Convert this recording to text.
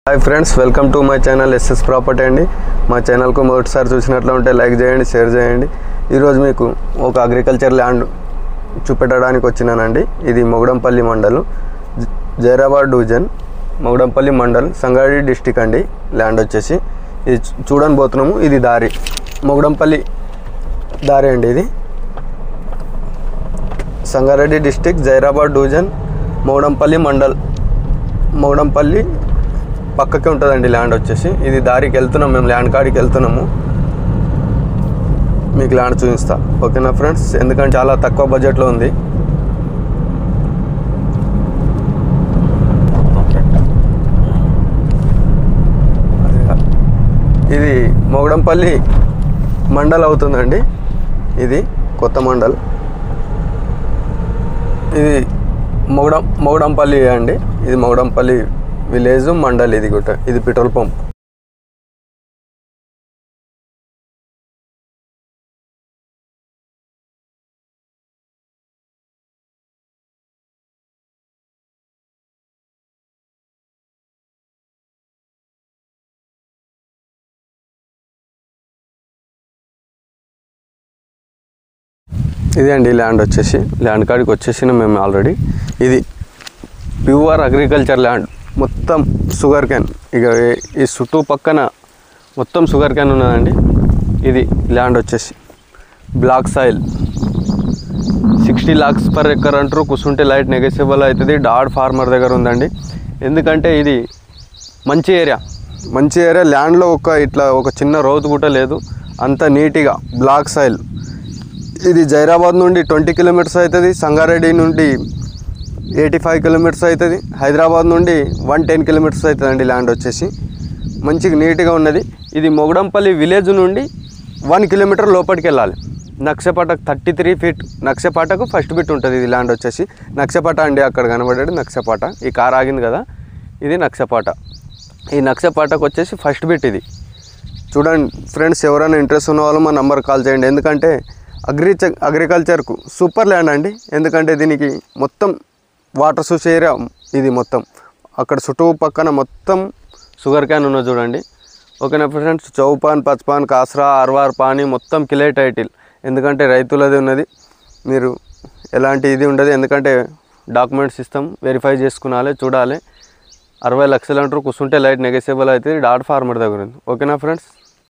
Hi friends, welcome to my channel SS property అండి. మా ఛానల్కు మొదటిసారి చూసినట్లు ఉంటే లైక్ చేయండి, షేర్ చేయండి. ఈరోజు మీకు ఒక అగ్రికల్చర్ ల్యాండ్ చూపెట్టడానికి వచ్చినానండి. ఇది మొగడంపల్లి మండలం, జైరాబాద్ డివిజన్, మొగడంపల్లి మండల్, సంగారెడ్డి డిస్టిక్ అండి. ల్యాండ్ వచ్చేసి ఇది చూడని పోతున్నాము. ఇది దారి, మొగడంపల్లి దారి అండి. ఇది సంగారెడ్డి డిస్టిక్, జైరాబాద్ డివిజన్, మొగడంపల్లి మండల్, మొగడంపల్లి పక్కకే ఉంటుందండి ల్యాండ్ వచ్చేసి. ఇది దారికి వెళ్తున్నాం, మేము ల్యాండ్ కాడికి వెళ్తున్నాము. మీకు ల్యాండ్ చూపిస్తా, ఓకేనా ఫ్రెండ్స్? ఎందుకంటే చాలా తక్కువ బడ్జెట్లో ఉంది. ఇది మొగడంపల్లి మండల్ అవుతుందండి. ఇది కొత్త మండల్. ఇది మొగడంపల్లి అండి. ఇది మొగడంపల్లి విలేజ్ మండల్. ఇది కూడా ఇది పెట్రోల్ పంప్. ఇదే అండి ల్యాండ్ వచ్చేసి. ల్యాండ్ కాడికి వచ్చేసిన మేము ఆల్రెడీ. ఇది ప్యూర్ అగ్రికల్చర్ ల్యాండ్, మొత్తం షుగర్ క్యాన్. ఇక ఈ చుట్టూ పక్కన మొత్తం షుగర్ క్యాన్ ఉన్నదండి. ఇది ల్యాండ్ వచ్చేసి black soil. 60 lakhs per acre అంటారు. కూర్చుంటే లైట్ నెగోషియబుల్ అవుతుంది. డాడ్ ఫార్మర్ దగ్గర ఉందండి. ఎందుకంటే ఇది మంచి ఏరియా, ల్యాండ్లో ఒక చిన్న రోతు కూడా లేదు. అంత నీట్గా బ్లాక్ సాయిల్. ఇది జైరాబాద్ నుండి 20 kilometers అవుతుంది. సంగారెడ్డి నుండి 85 kilometers అవుతుంది. హైదరాబాద్ నుండి 110 kilometers అవుతుంది అండి ల్యాండ్ వచ్చేసి. మంచిగా నీట్గా ఉన్నది. ఇది మొగడంపల్లి విలేజ్ నుండి 1 kilometer లోపలికి వెళ్ళాలి. నక్షపాటకు 33 feet, నక్షపాటకు ఫస్ట్ బిట్ ఉంటుంది. ఇది ల్యాండ్ వచ్చేసి నక్షపాట అండి. అక్కడ కనబడేది నక్షపాట. ఈ కార్ ఆగింది కదా, ఇది నక్షపాట. ఈ నక్షపాటకు వచ్చేసి ఫస్ట్ బిట్ ఇది. చూడండి ఫ్రెండ్స్, ఎవరైనా ఇంట్రెస్ట్ ఉన్న వాళ్ళు మా నంబర్ కాల్ చేయండి. ఎందుకంటే అగ్రికల్చర్కు సూపర్ ల్యాండ్ అండి. ఎందుకంటే దీనికి మొత్తం వాటర్ సోర్స్ ఏరియా. ఇది మొత్తం అక్కడ చుట్టూ పక్కన మొత్తం షుగర్ క్యాన్ ఉన్నది చూడండి. ఓకేనా ఫ్రెండ్స్? చౌపాన్, పచ్పాన్, కాసరా, అర్వార్, పానీ మొత్తం కిలే టైటిల్. ఎందుకంటే రైతులది ఉన్నది. మీరు ఎలాంటి ఇది ఉండదు. ఎందుకంటే డాక్యుమెంట్స్ ఇస్తాం, వెరిఫై చేసుకునాలి, చూడాలి. 60 lakhs అంటారు. కూర్చుంటే లైట్ నెగోషియబుల్ అవుతుంది. డాట్ ఫార్మర్ దగ్గర ఉంది. ఓకేనా ఫ్రెండ్స్?